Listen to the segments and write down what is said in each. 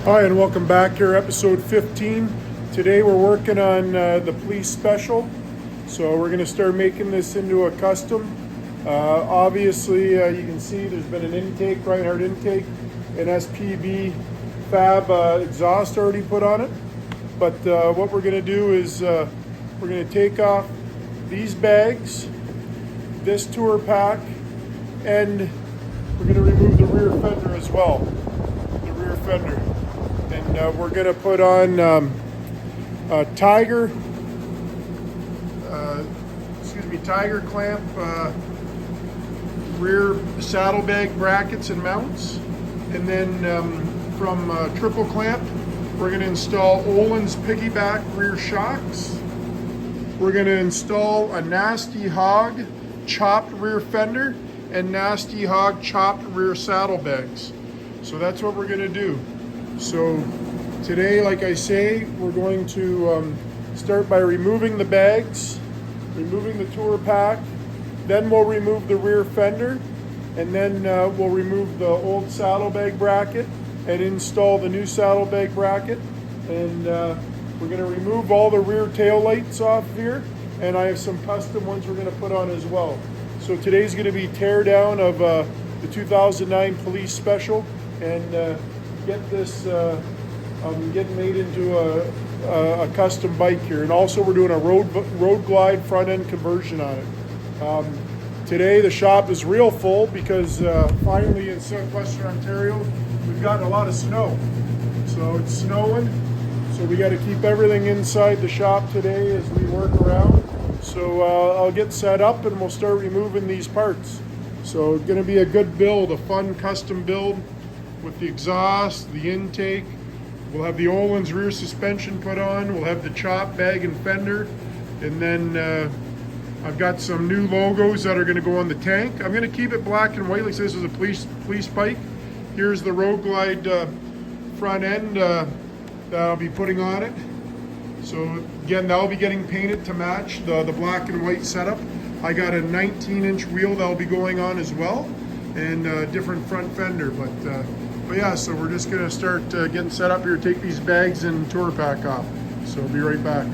Hi, and welcome back here, episode 15. Today we're working on the police special. So we're going to start making this into a custom. Obviously, you can see there's been an intake, Reinhardt intake, an SPB fab exhaust already put on it. But what we're going to do is we're going to take off these bags, this tour pack, and we're going to remove the rear fender as well. The rear fender. And we're going to put on Tiger clamp rear saddlebag brackets and mounts. And then from triple clamp, we're going to install Olin's piggyback rear shocks. We're going to install a Nasty Hog chopped rear fender and Nasty Hog chopped rear saddlebags. So that's what we're going to do. So today, like I say, we're going to start by removing the bags, removing the tour pack, then we'll remove the rear fender, and then we'll remove the old saddlebag bracket and install the new saddlebag bracket. And we're going to remove all the rear tail lights off here, and I have some custom ones we're going to put on as well. So today's going to be tear down of the 2009 police special, and get this getting made into a custom bike here. And also we're doing a road glide front end conversion on it. Today the shop is real full because finally in southwestern Ontario we've gotten a lot of snow. So it's snowing, so we got to keep everything inside the shop today as we work around. So I'll get set up and we'll start removing these parts. So it's going to be a good build, a fun custom build with the exhaust, the intake. We'll have the Olin's rear suspension put on. We'll have the chop bag and fender. And then I've got some new logos that are going to go on the tank. I'm going to keep it black and white like this is a police bike. Here's the Road Glide front end that I'll be putting on it. So again, that'll be getting painted to match the black and white setup. I got a 19-inch wheel that'll be going on as well, and a different front fender. But yeah, so we're just gonna start getting set up here, take these bags and tour pack off. So I'll be right back.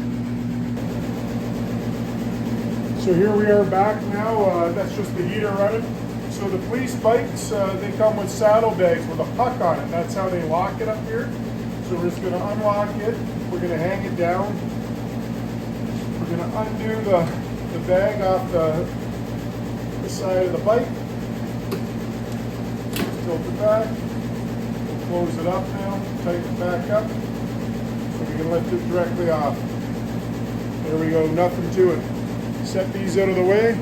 So here we are back now. That's just the heater running. So the police bikes, they come with saddlebags with a puck on it. That's how they lock it up here. So we're just gonna unlock it. We're gonna hang it down. We're gonna undo the bag off the side of the bike. Tilt it back. Close it up now, tighten it back up, so we can lift it directly off. There we go, nothing to it. Set these out of the way.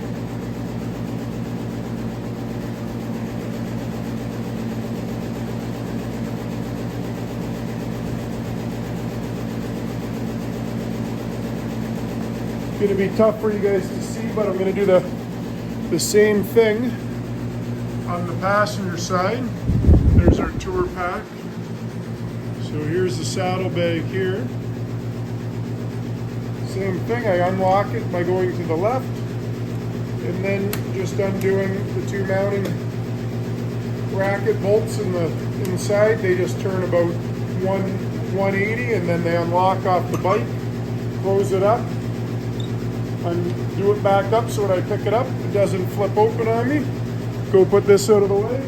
It's going to be tough for you guys to see, but I'm going to do the same thing on the passenger side. There's our tour pack. So here's the saddlebag here. Same thing, I unlock it by going to the left and then just undoing the two mounting bracket bolts in the inside. They just turn about 180 and then they unlock off the bike, close it up, undo it back up so when I pick it up, it doesn't flip open on me. Go put this out of the way.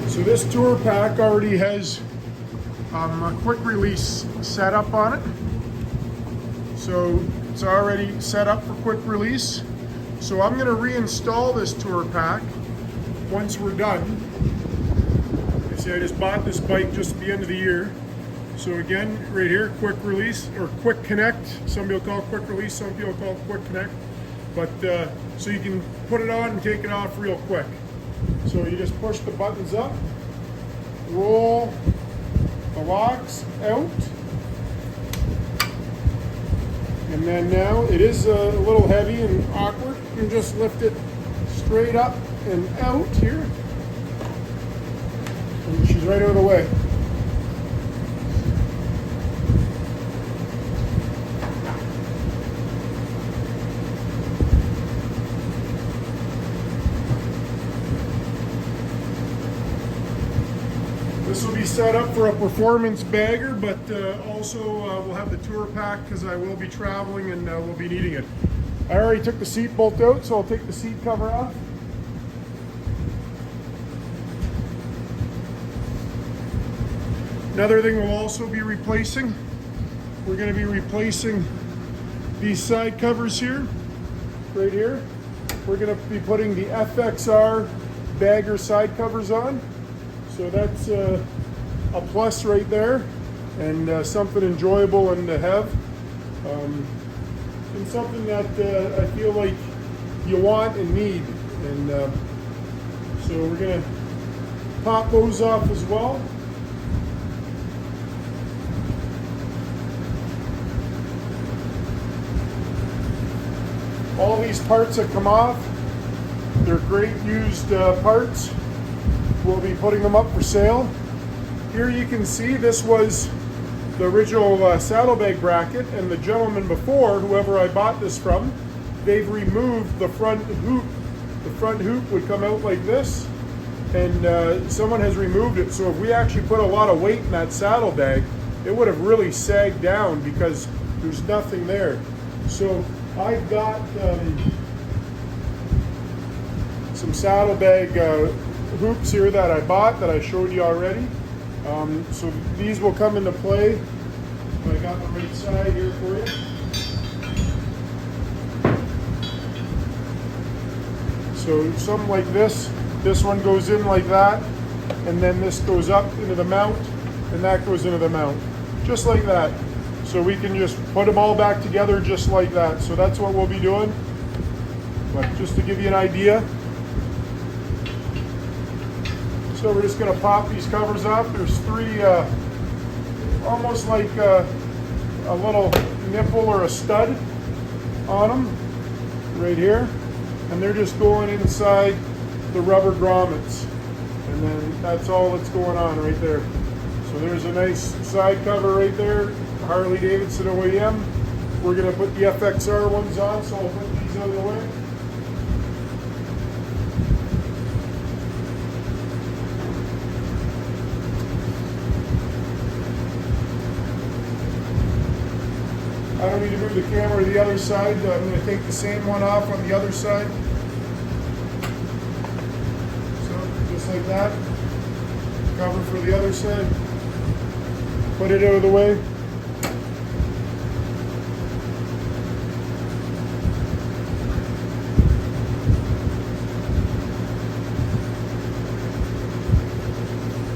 So this tour pack already has a quick release setup on it. So it's already set up for quick release. So I'm going to reinstall this tour pack once we're done. You see, I just bought this bike just at the end of the year. So again, right here, quick release or quick connect. Some people call it quick release, some people call it quick connect. But so you can put it on and take it off real quick. So you just push the buttons up, roll the locks out, and then now it is a little heavy and awkward. You can just lift it straight up and out here. right out of the way. This will be set up for a performance bagger, but also we'll have the tour pack because I will be traveling and we'll be needing it. I already took the seat bolt out, so I'll take the seat cover off. Another thing we'll also be replacing, we're going to be replacing these side covers here, right here. We're going to be putting the FXR bagger side covers on. So that's a plus right there, and something enjoyable and to have, and something that I feel like you want and need. And so we're gonna pop those off as well. All these parts that come off, they're great used parts. We'll be putting them up for sale. Here you can see this was the original saddlebag bracket, and the gentleman before, whoever I bought this from, they've removed the front hoop. The front hoop would come out like this, and someone has removed it. So if we actually put a lot of weight in that saddlebag, it would have really sagged down because there's nothing there. So I've got some saddlebag hoops here that I bought that I showed you already. So these will come into play. I got the right side here for you. So something like this one goes in like that, and then this goes up into the mount, and that goes into the mount, just like that. So we can just put them all back together just like that. So that's what we'll be doing. But just to give you an idea. So we're just going to pop these covers off. There's three, almost like a little nipple or a stud on them right here. And they're just going inside the rubber grommets. And then that's all that's going on right there. So there's a nice side cover right there, Harley Davidson OEM. We're going to put the FXR ones on, so I'll put these out of the way. I don't need to move the camera to the other side. I'm going to take the same one off on the other side. So just like that. Cover for the other side. Put it out of the way.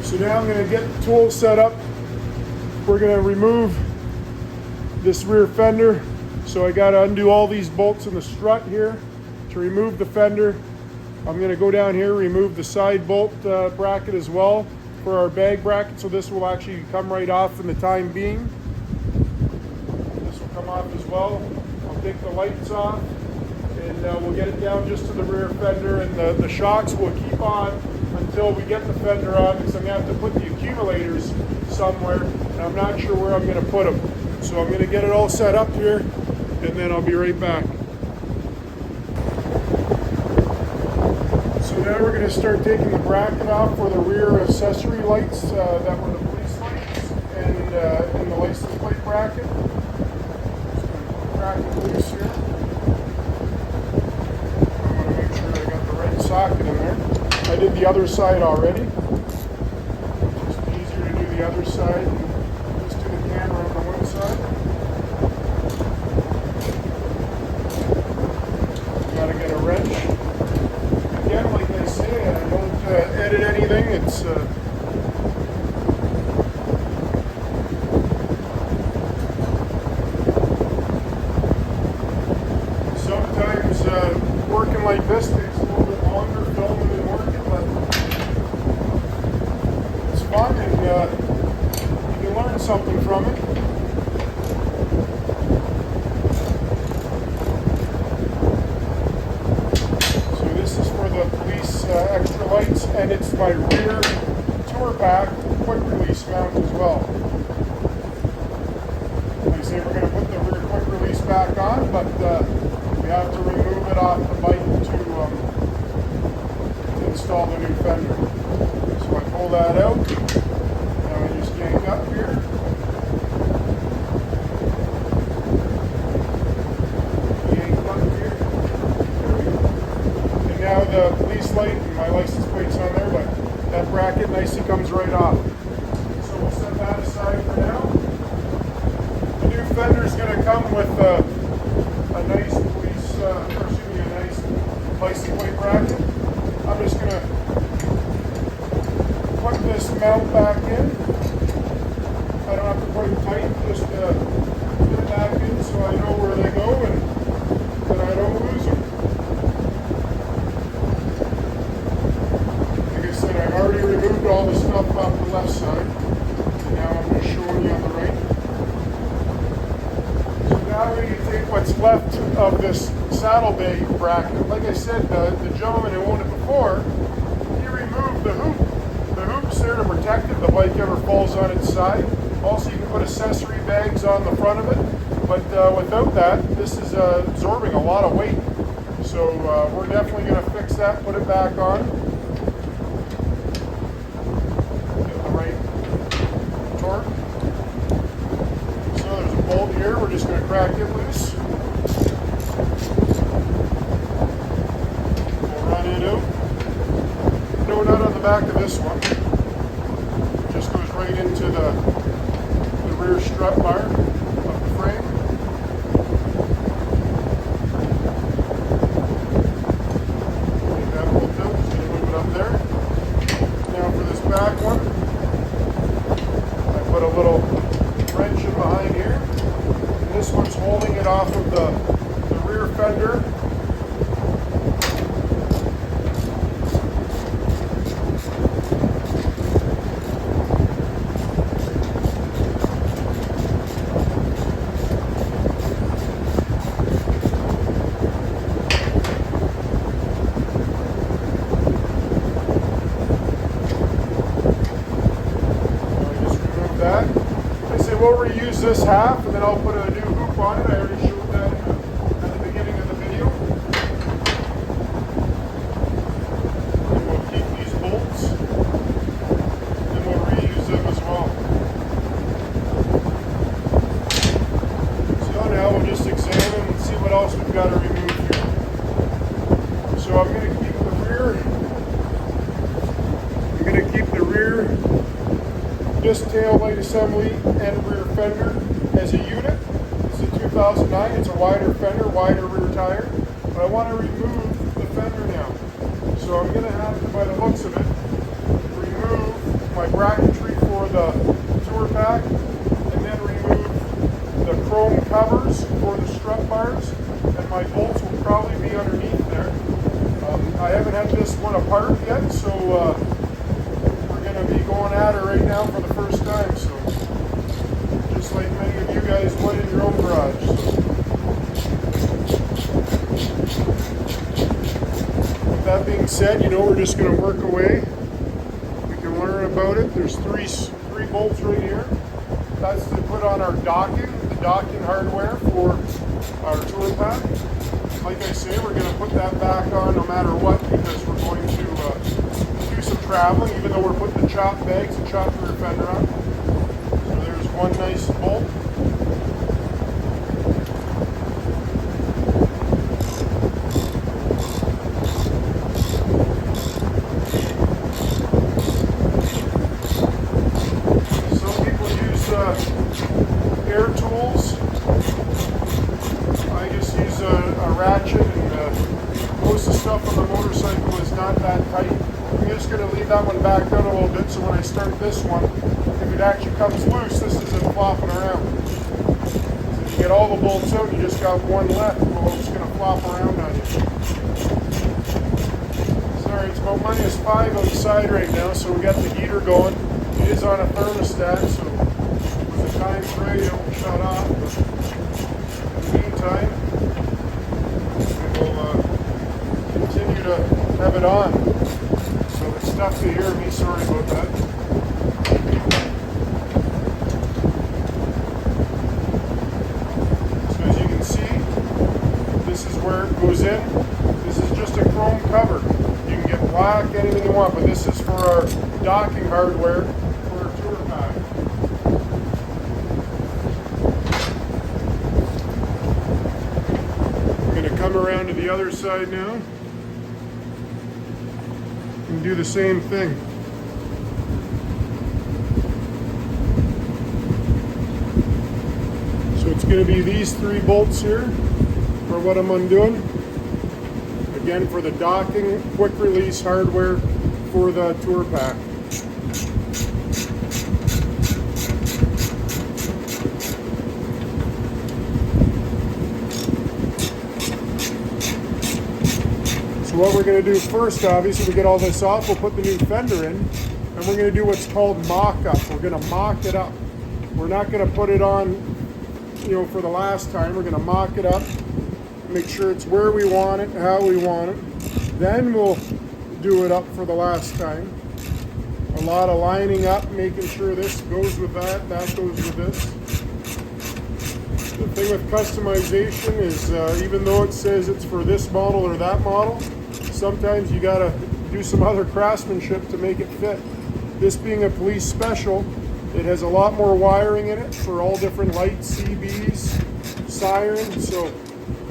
So now I'm going to get the tool set up. We're going to remove this rear fender. So I got to undo all these bolts in the strut here to remove the fender. I'm going to go down here, remove the side bolt bracket as well for our bag bracket. So this will actually come right off in the time being. This will come off as well. I'll take the lights off, and we'll get it down just to the rear fender, and the shocks will keep on until we get the fender on, because I'm going to have to put the accumulators somewhere, and I'm not sure where I'm going to put them. So I'm going to get it all set up here, and then I'll be right back. So now we're going to start taking the bracket off for the rear accessory lights that were the police lights and the license plate bracket. Just going to put the bracket loose here. I want to make sure I got the right socket in there. I did the other side already. Just easier to do the other side. Just do the camera on the one side. Got to get a wrench. Again, like I say, I don't edit anything. It's sometimes working like this takes a little bit longer filming than working, but it's fun, and you can learn something from it. So this is for the police extra lights, and it's my rear tour tourpack quick release mount as well. Like I say, we're going to put the rear quick release back on, but we have to remove it off the bike to install the new fender. So I pull that out. Now I just yank up here. Yank up here. There we go. And now the police light and my license plate's on there, but that bracket nicely comes right off. So we'll set that aside for now. The new fender is going to come with a nice police, a nice license plate bracket. I'm just going to put this mount back in. I don't have to put it tight, just put it back in so I know where they go and that I don't lose them. Like I said, I already removed all the stuff off the left side. And now I'm just showing you on the right. So now we can take what's left of this saddlebag bracket. Like I said, the gentleman who owned it before, he removed the hoop. The hoop's there to protect it if the bike ever falls on its side. Also, you can put accessory bags on the front of it, but without that, this is absorbing a lot of weight. So we're definitely going to fix that, put it back on. Get the right torque. So there's a bolt here, we're just going to crack it loose. No nut on the back of this one. It just goes right into the rear strut bar of the frame. Take that bolt out, just gonna move it up there. Now for this back one, I put a little wrench in behind here. And this one's holding it off of the rear fender. We'll reuse this half and then I'll put a new hoop on it. I already showed that at the beginning of the video. And we'll keep these bolts and we'll reuse them as well. So now we'll just examine and see what else we've got to remove here. So I'm going to keep the rear disc tail light assembly and rear fender as a unit. It's a 2009, it's a wider fender, wider rear tire, but I want to remove the fender now. So I'm going to have to, by the looks of it, remove my bracketry for the tourpack and then remove the chrome covers for the strut bars, and my bolts will probably be underneath there. I haven't had this one apart yet, so be going at her right now for the first time, so just like many of you guys would in your own garage. With that being said, we're just going to work away. We can learn about it. There's three bolts right here. That's to put on our docking, the docking hardware for our tourpack. Like I say, we're going to put that back on no matter what, because we're going to some traveling, even though we're putting the chop bags and chop rear fender on. So there's one nice bolt. Some people use air tools. I just use a ratchet, and most of the stuff on the motorcycle is not that tight. I'm just going to leave that one back down a little bit, so when I start this one, if it actually comes loose, this isn't flopping around. If you get all the bolts out, you just got one left, well, it's going to flop around on you. Sorry, it's about -5 outside right now, so we got the heater going. It is on a thermostat, so when the time's right, it will shut off. But in the meantime, we will continue to have it on. So it's tough to hear me, sorry about that. So as you can see, this is where it goes in. This is just a chrome cover. You can get black, anything you want, but this is for our docking hardware for our tour pack. We're going to come around to the other side now and do the same thing. So it's going to be these 3 bolts here for what I'm undoing. Again, for the docking, quick release hardware for the tour pack. So what we're going to do first, obviously, we get all this off, we'll put the new fender in, and we're going to do what's called mock-up. We're going to mock it up. We're not going to put it on, for the last time. We're going to mock it up, make sure it's where we want it, how we want it. Then we'll do it up for the last time. A lot of lining up, making sure this goes with that, that goes with this. The thing with customization is even though it says it's for this model or that model, sometimes you gotta do some other craftsmanship to make it fit. This being a police special, it has a lot more wiring in it for all different lights, CBs, sirens, so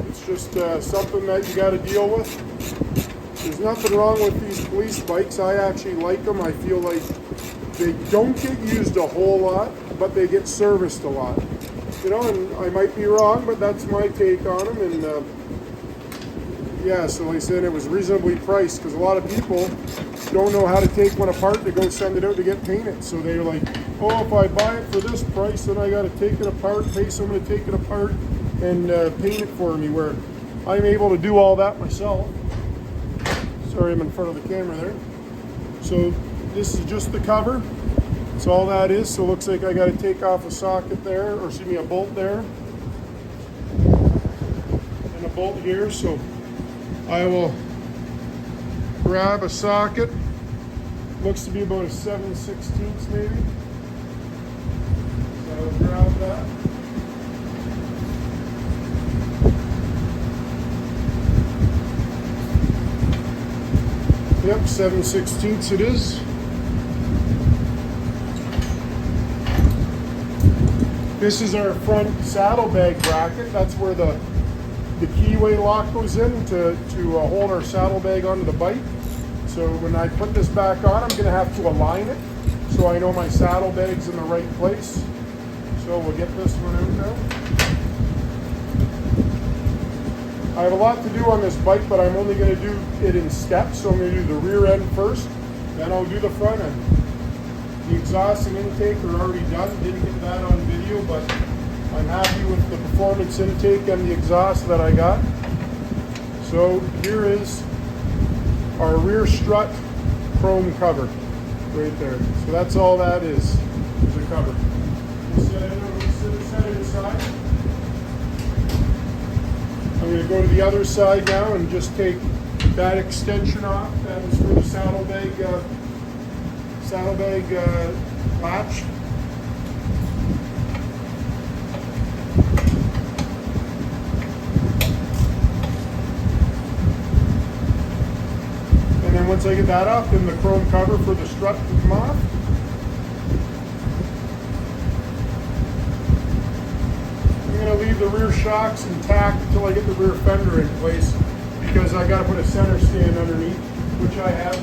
it's just something that you gotta deal with. There's nothing wrong with these police bikes. I actually like them. I feel like they don't get used a whole lot, but they get serviced a lot. And I might be wrong, but that's my take on them. And yeah, so like I said, it was reasonably priced because a lot of people don't know how to take one apart to go send it out to get painted. So they're like, oh, if I buy it for this price, then I got to take it apart, pay someone to take it apart and paint it for me, where I'm able to do all that myself. Sorry, I'm in front of the camera there. So this is just the cover. That's all that is. So it looks like I got to take off a socket there, or excuse me, a bolt there, and a bolt here. So I will grab a socket. Looks to be about a 7/16 maybe. So I'll grab that. Yep, 7/16 it is. This is our front saddlebag bracket. That's where the keyway lock goes in to hold our saddlebag onto the bike. So when I put this back on, I'm going to have to align it so I know my saddlebag's in the right place. So we'll get this one out now. I have a lot to do on this bike, but I'm only going to do it in steps. So I'm going to do the rear end first, then I'll do the front end. The exhaust and intake are already done. Didn't get that on video, but I'm happy with the performance intake and the exhaust that I got. So here is our rear strut chrome cover right there. So that's all that is a cover. We'll set it aside. I'm going to go to the other side now and just take that extension off. That was for the saddlebag latch. And then once I get that off, then the chrome cover for the strut will come off. I'm going to leave the rear shocks intact until I get the rear fender in place, because I got to put a center stand underneath, which I have.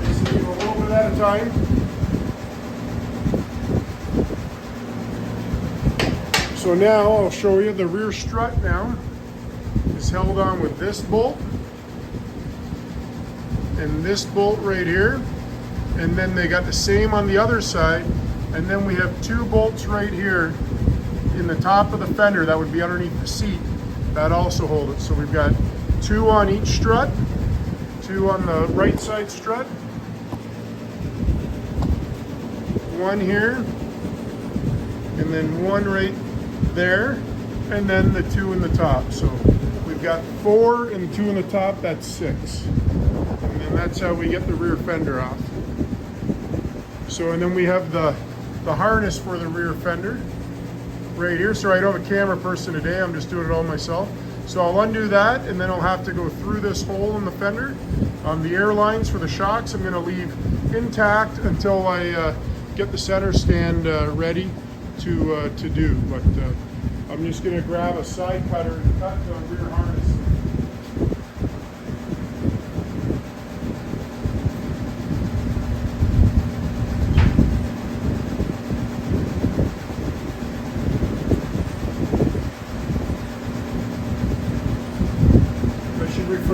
Just a little bit at a time. So now I'll show you the rear strut now is held on with this bolt and this bolt right here, and then they got the same on the other side, and then we have 2 bolts right here in the top of the fender that would be underneath the seat that also hold it. So we've got 2 on each strut, 2 on the right side strut, 1 here, and then 1 right there, and then the 2 in the top. So we've got 4 and 2 in the top, that's 6. And then that's how we get the rear fender off. So, and then we have the harness for the rear fender right here. So I don't have a camera person today, I'm just doing it all myself. So I'll undo that, and then I'll have to go through this hole in the fender. The air lines for the shocks I'm going to leave intact until I get the center stand ready to do. But I'm just going to grab a side cutter and cut the rear harness.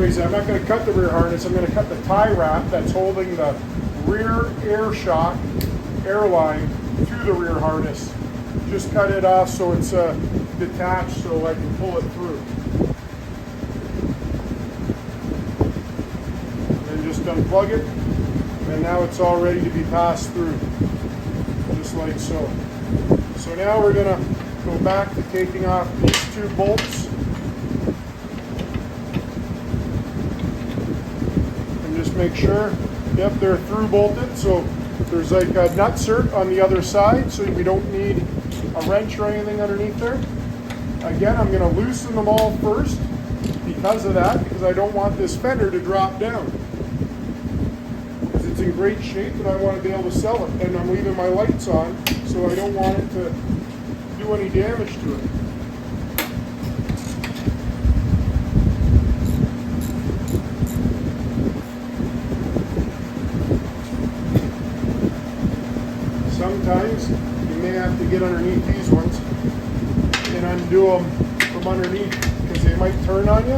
I'm not going to cut the rear harness, I'm going to cut the tie wrap that's holding the rear air shock air line to the rear harness. Just cut it off so it's detached so I can pull it through. And then just unplug it, and now it's all ready to be passed through, just like so. So now we're going to go back to taking off these two bolts. Make sure, yep, they're through bolted, so there's like a nutsert on the other side, so we don't need a wrench or anything underneath there. Again, I'm going to loosen them all first because of that, because I don't want this fender to drop down, because it's in great shape and I want to be able to sell it. And I'm leaving my lights on, so I don't want it to do any damage to it. Sometimes you may have to get underneath these ones and undo them from underneath because they might turn on you.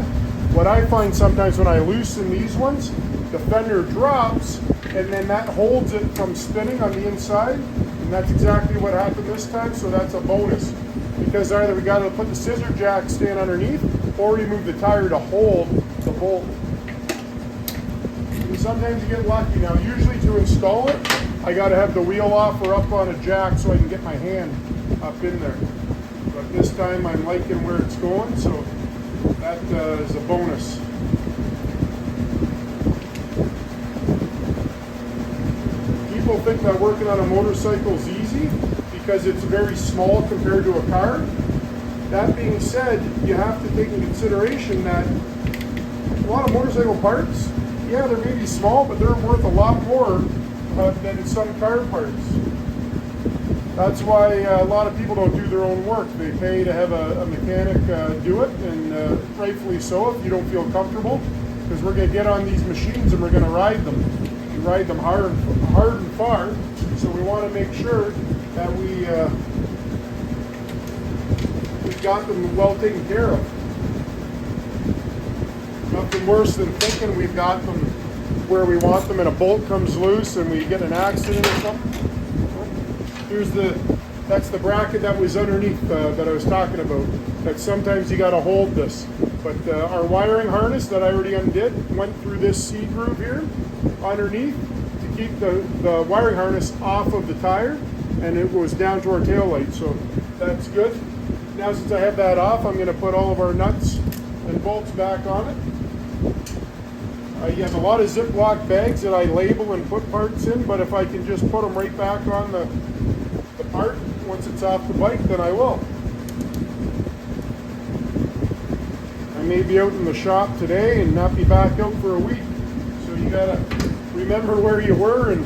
What I find sometimes when I loosen these ones, the fender drops and then that holds it from spinning on the inside, and that's exactly what happened this time, so that's a bonus. Because either we got to put the scissor jack stand underneath or remove the tire to hold the bolt. And sometimes you get lucky. Now usually to install it, I got to have the wheel off or up on a jack so I can get my hand up in there. But this time I'm liking where it's going, so that is a bonus. People think that working on a motorcycle is easy because it's very small compared to a car. That being said, you have to take into consideration that a lot of motorcycle parts, yeah, they may be small, but they're worth a lot more than some car parts. That's why a lot of people don't do their own work. They pay to have a mechanic do it, and rightfully so if you don't feel comfortable, because we're going to get on these machines and we're going to ride them. We ride them hard and far, so we want to make sure that we've got them well taken care of. Nothing worse than thinking we've got them where we want them and a bolt comes loose and we get an accident or something. That's the bracket that was underneath that I was talking about. That sometimes you got to hold this. But our wiring harness that I already undid went through this C groove here underneath to keep the wiring harness off of the tire, and it goes down to our tail light. So that's good. Now since I have that off, I'm going to put all of our nuts and bolts back on it. I have a lot of Ziploc bags that I label and put parts in, but if I can just put them right back on the part once it's off the bike, then I will. I may be out in the shop today and not be back out for a week. So you gotta remember where you were and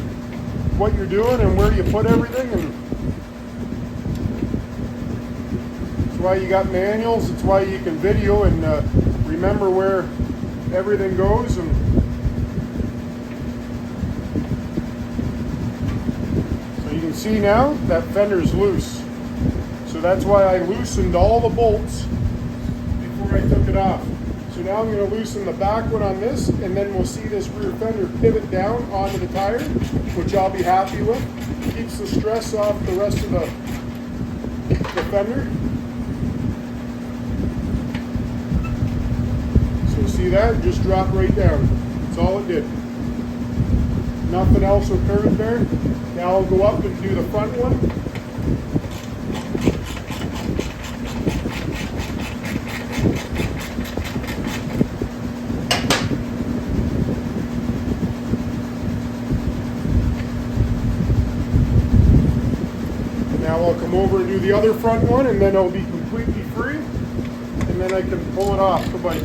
what you're doing and where you put everything. And it's why you got manuals, it's why you can video and remember where everything goes. And so you can see now that fender's loose. So that's why I loosened all the bolts before I took it off. So now I'm going to loosen the back one on this, and then we'll see this rear fender pivot down onto the tire, which I'll be happy with. Keeps the stress off the rest of the fender. So see that? Just dropped right down. That's all it did. Nothing else occurred there. Now I'll go up and do the front one. I'll come over and do the other front one, and then I'll be completely free, and then I can pull it off the bike.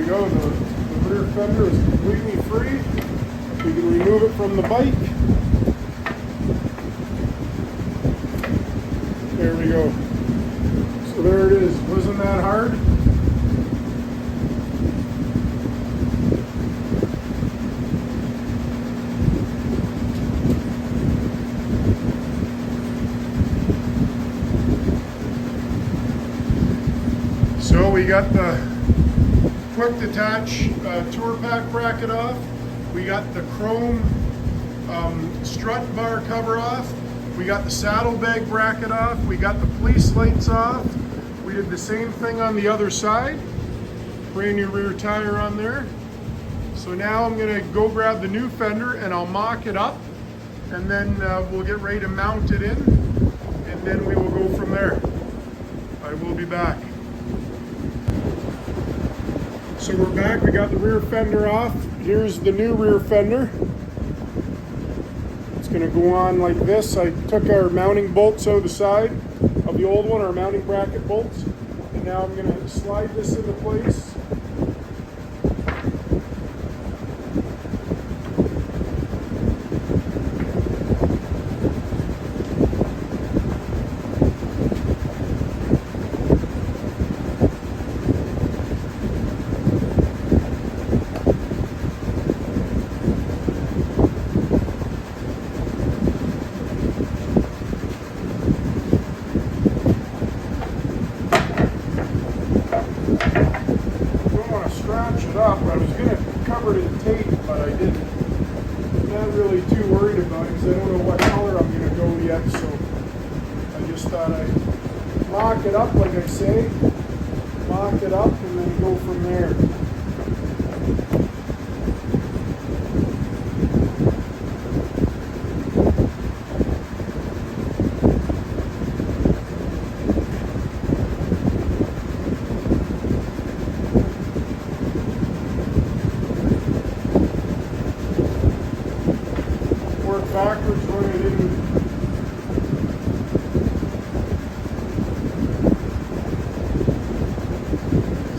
The rear fender is completely free. We can remove it from the bike. There we go. So there it is. Wasn't that hard? So we got the quick detach tour pack bracket off. We got the chrome strut bar cover off. We got the saddlebag bracket off. We got the police lights off. We did the same thing on the other side. Brand new rear tire on there. So now I'm gonna go grab the new fender and I'll mock it up, and then we'll get ready to mount it in, and then we will go from there. I will be back. So we're back, we got the rear fender off. Here's the new rear fender. It's gonna go on like this. I took our mounting bolts out the side of the old one, our mounting bracket bolts. And now I'm gonna slide this into place. I was going to cover it in tape, but I didn't. I'm not really too worried about it because I don't know what color I'm going to go yet, so I just thought I'd mock it up, like I say, mock it up and then go from there. Backwards when I didn't.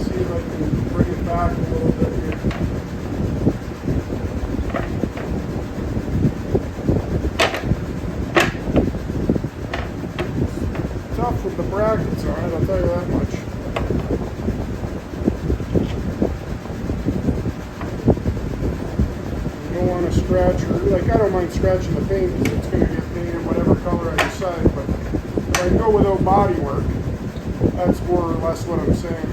See if I can bring it back a little bit here. It's tough with the brackets on it, I'll tell you that much. Scratch, or like I don't mind scratching the paint because it's going to get painted whatever color I decide, but if I go without body work, that's more or less what I'm saying.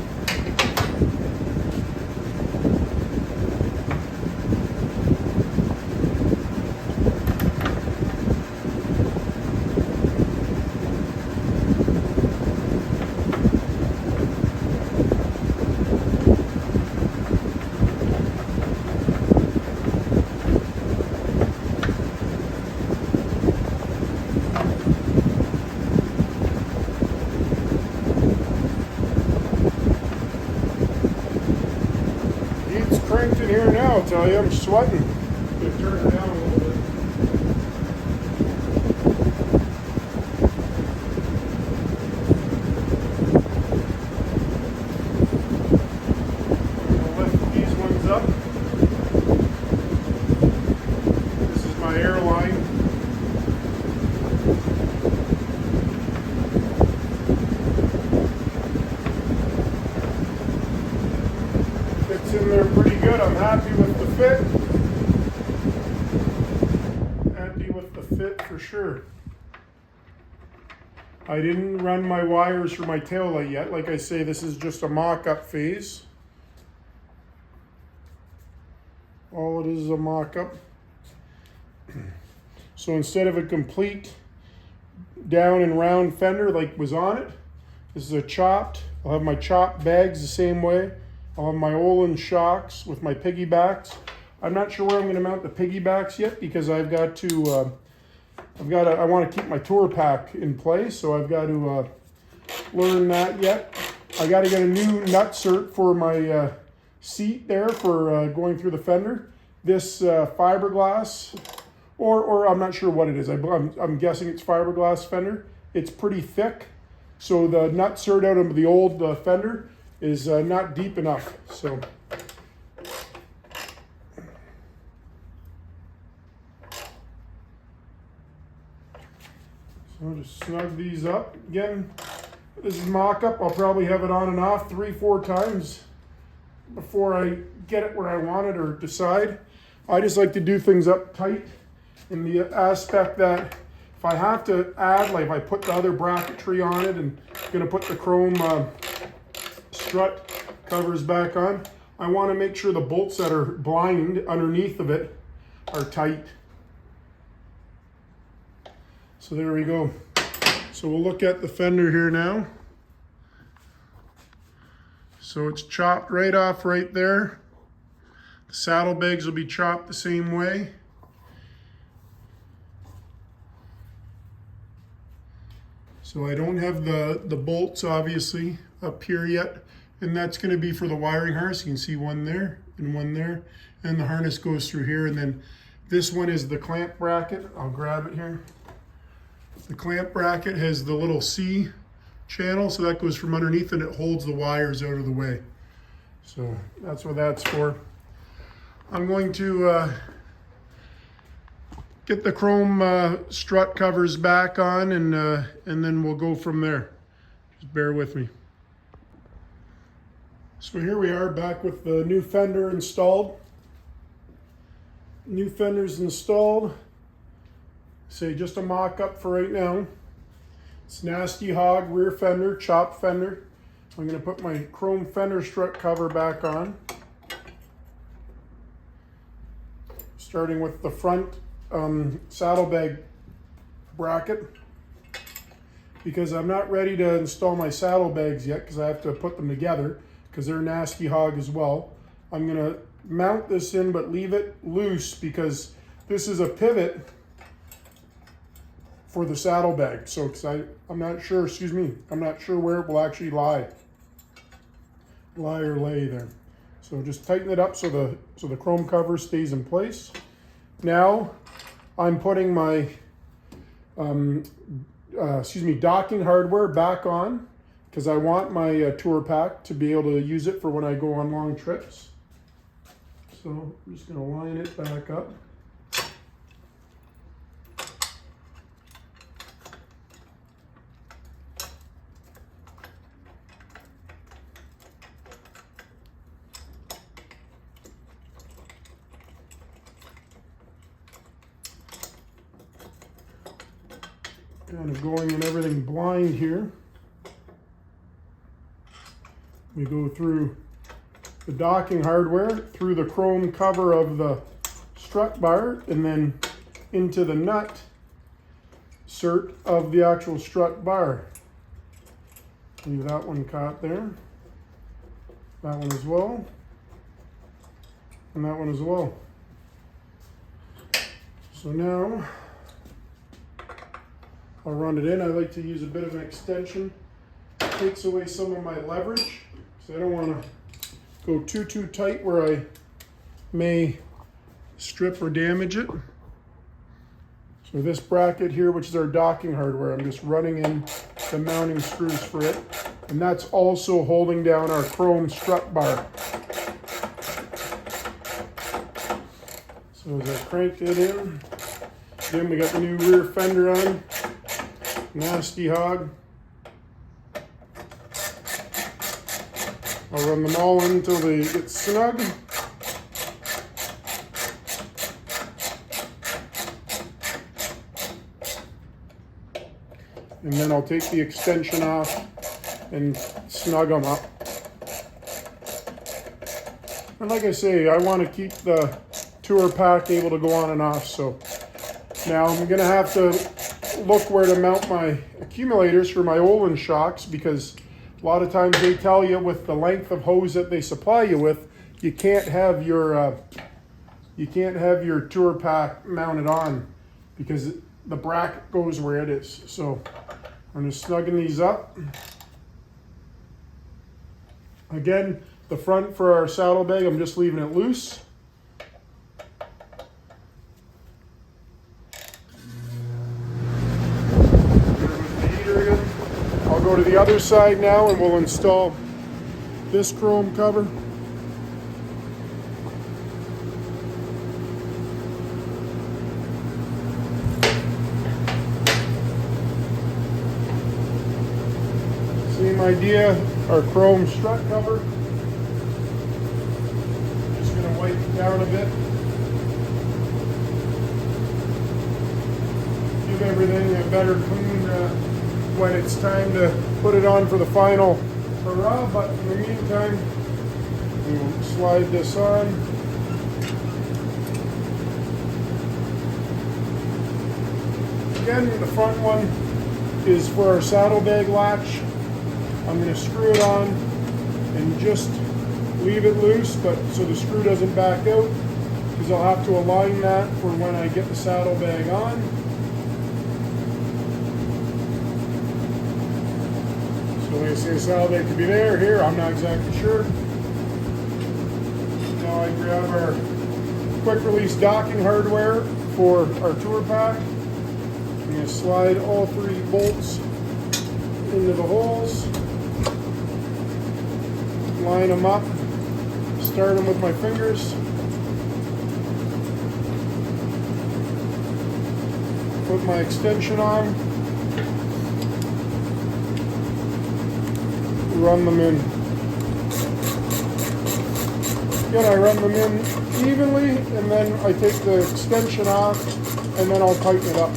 Cranked in here now, I'll tell you, I'm sweating. Gonna turn it down a little bit. I'm gonna lift these ones up. This is my airline. Fits in there pretty good. I'm happy with the fit. Happy with the fit for sure. I didn't run my wires for my tail light yet. Like I say, this is just a mock-up phase. All it is a mock-up. So instead of a complete down and round fender like was on it, this is a chopped. I'll have my chopped bags the same way. I'll have my Olin shocks with my piggybacks. I'm not sure where I'm going to mount the piggybacks yet because I want to keep my tour pack in place, so I've got to learn that yet. I got to get a new nut cert for my seat there for going through the fender. This fiberglass, or I'm not sure what it is. I'm guessing it's fiberglass fender. It's pretty thick, so the nut cert out of the old fender is not deep enough. So I'll just snug these up. Again, this is mock-up. I'll probably have it on and off 3-4 times before I get it where I want it or decide. I just like to do things up tight in the aspect that if I have to add, like if I put the other bracketry on it and I'm gonna put the chrome strut covers back on, I want to make sure the bolts that are blind underneath of it are tight. So there we go. So we'll look at the fender here now. So it's chopped right off right there. The saddlebags will be chopped the same way. So I don't have the bolts obviously up here yet. And that's going to be for the wiring harness. You can see one there and one there. And the harness goes through here. And then this one is the clamp bracket. I'll grab it here. The clamp bracket has the little C channel, so that goes from underneath and it holds the wires out of the way. So that's what that's for. I'm going to get the chrome strut covers back on and then we'll go from there. Just bear with me. So here we are back with the new fender installed. New fender's installed. Say just a mock-up for right now. It's Nasty Hog rear fender, chopped fender. I'm going to put my chrome fender strut cover back on. Starting with the front saddlebag bracket. Because I'm not ready to install my saddlebags yet because I have to put them together because they're Nasty Hog as well. I'm going to mount this in but leave it loose because this is a pivot for the saddlebag. So cause I'm not sure, I'm not sure where it will actually lie or lay there. So just tighten it up so the chrome cover stays in place. Now I'm putting my docking hardware back on because I want my tour pack to be able to use it for when I go on long trips. So I'm just going to line it back up. Kind of going in everything blind here. We go through the docking hardware, through the chrome cover of the strut bar, and then into the nut cert of the actual strut bar. Leave that one caught there. That one as well. And that one as well. So now I'll run it in. I like to use a bit of an extension. It takes away some of my leverage. So I don't want to go too tight where I may strip or damage it. So this bracket here, which is our docking hardware, I'm just running in the mounting screws for it. And that's also holding down our chrome strut bar. So as I crank it in, then we got the new rear fender on. Nasty Hog. I'll run them all in until they get snug. And then I'll take the extension off and snug them up. And like I say, I want to keep the tour pack able to go on and off. So now I'm going to have to look where to mount my accumulators for my Olin shocks because A lot of times they tell you with the length of hose that they supply you with, you can't have your tour pack mounted on because the bracket goes where it is. So I'm just snugging these up. Again, the front for our saddlebag, I'm just leaving it loose. I'll go to the other side now and we'll install this chrome cover. Same idea, our chrome strut cover. Just going to wipe it down a bit. Give everything a better clean when it's time to put it on for the final hurrah, but in the meantime, we'll slide this on. Again, the front one is for our saddlebag latch. I'm going to screw it on and just leave it loose, but so the screw doesn't back out, because I'll have to align that for when I get the saddlebag on. So like I say, the saddlebag could be there, here, I'm not exactly sure. Now I grab our quick release docking hardware for our tour pack. I'm going to slide all 3 bolts into the holes. Line them up, start them with my fingers. Put my extension on. Run them in. Again, I run them in evenly, and then I take the extension off, and then I'll tighten it up.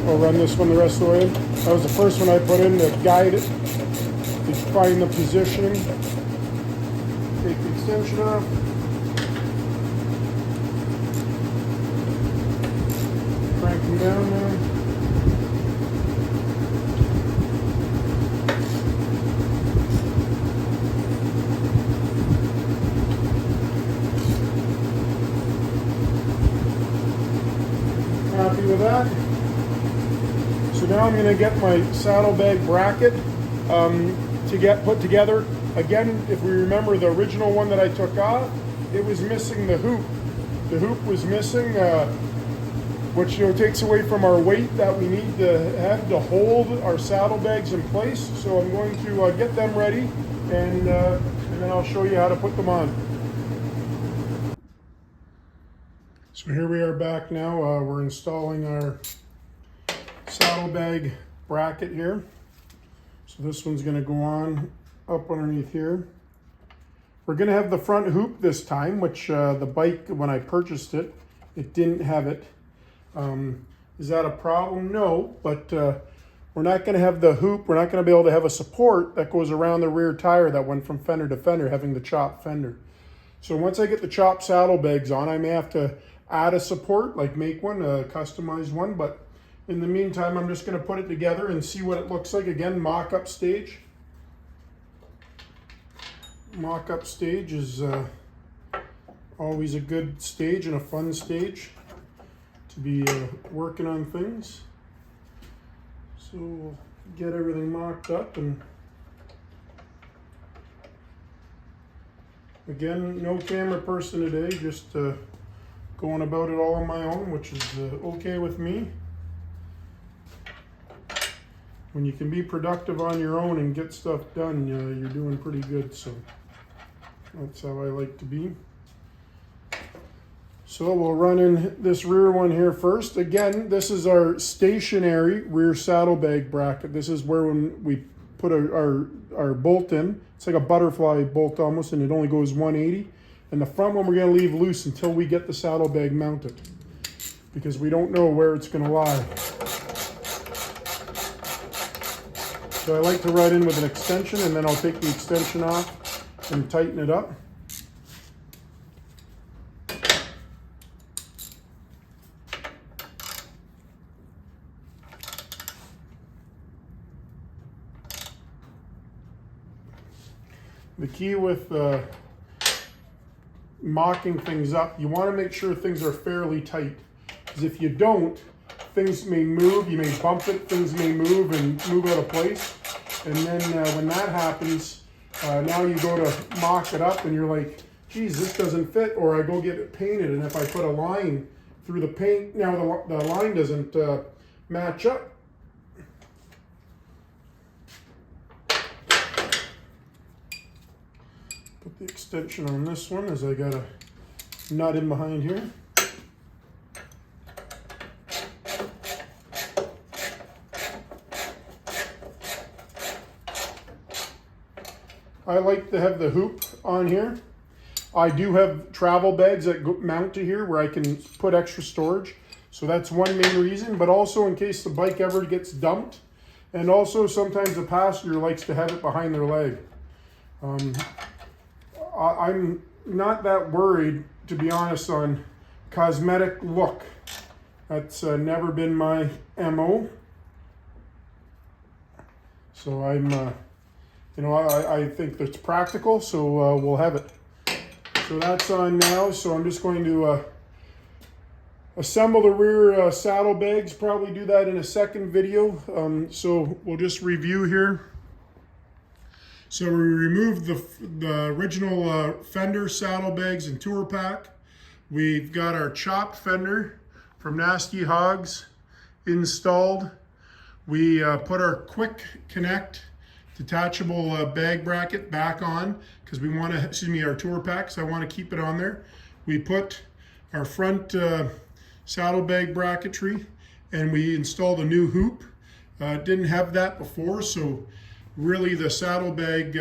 I'll run this one the rest of the way. That was the first one I put in to guide it, to find the positioning. Take the extension off. Crank them down now. Happy with that. So now I'm going to get my saddlebag bracket to get put together. Again, if we remember the original one that I took off, it was missing the hoop. The hoop was missing, which takes away from our weight that we need to have to hold our saddlebags in place. So I'm going to get them ready, and then I'll show you how to put them on. So here we are back now. We're installing our saddlebag bracket here. So this one's going to go on up underneath here. We're going to have the front hoop this time, which the bike, when I purchased it, it didn't have it. Is that a problem? No, but we're not going to have the hoop. We're not going to be able to have a support that goes around the rear tire that went from fender to fender, having the chopped fender. So once I get the chopped saddlebags on, I may have to add a support, like make one, a customized one, but in the meantime, I'm just going to put it together and see what it looks like. Again, mock-up stage. Mock-up stage is always a good stage and a fun stage to be working on things. So we'll get everything mocked up, and again, no camera person today, just going about it all on my own, which is okay with me. When you can be productive on your own and get stuff done, you're doing pretty good. So that's how I like to be. So we'll run in this rear one here first. Again, this is our stationary rear saddlebag bracket. This is where when we put our bolt in, it's like a butterfly bolt almost, and it only goes 180. And the front one we're going to leave loose until we get the saddlebag mounted, because we don't know where it's going to lie. So I like to ride in with an extension, and then I'll take the extension off and tighten it up. The key with mocking things up, you want to make sure things are fairly tight, because if you don't, things may move, you may bump it, things may move and move out of place. And then when that happens, now you go to mock it up and you're like, geez, this doesn't fit, or I go get it painted, and if I put a line through the paint, now the line doesn't match up. Put the extension on this one, as I got a nut in behind here. I like to have the hoop on here. I do have travel bags that mount to here where I can put extra storage. So that's one main reason, but also in case the bike ever gets dumped. And also sometimes the passenger likes to have it behind their leg. I'm not that worried, to be honest, on cosmetic look. That's never been my MO. So I think that's practical, so we'll have it. So that's on now, so I'm just going to assemble the rear saddlebags, probably do that in a second video. So we'll just review here. So we removed the original fender, saddlebags, and tour pack. We've got our chopped fender from Nasty Hogs installed. We put our quick connect detachable bag bracket back on, because we want to, our tour packs, I want to keep it on there. We put our front saddlebag bracketry, and we installed a new hoop. Didn't have that before, so really the saddlebag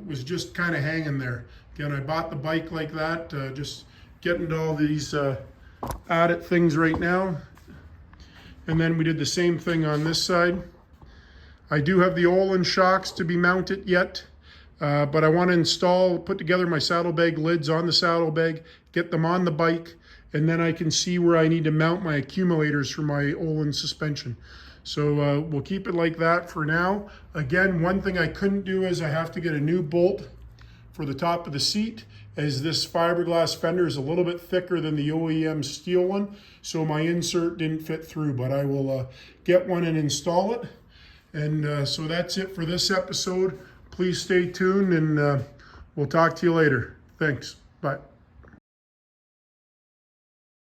was just kind of hanging there. Again, I bought the bike like that, just getting to all these added things right now. And then we did the same thing on this side. I do have the Olin shocks to be mounted yet, but I want to put together my saddlebag lids on the saddlebag, get them on the bike, and then I can see where I need to mount my accumulators for my Olin suspension. So we'll keep it like that for now. Again, one thing I couldn't do is I have to get a new bolt for the top of the seat, as this fiberglass fender is a little bit thicker than the OEM steel one, so my insert didn't fit through, but I will get one and install it. And so that's it for this episode. Please stay tuned, and we'll talk to you later. Thanks. Bye.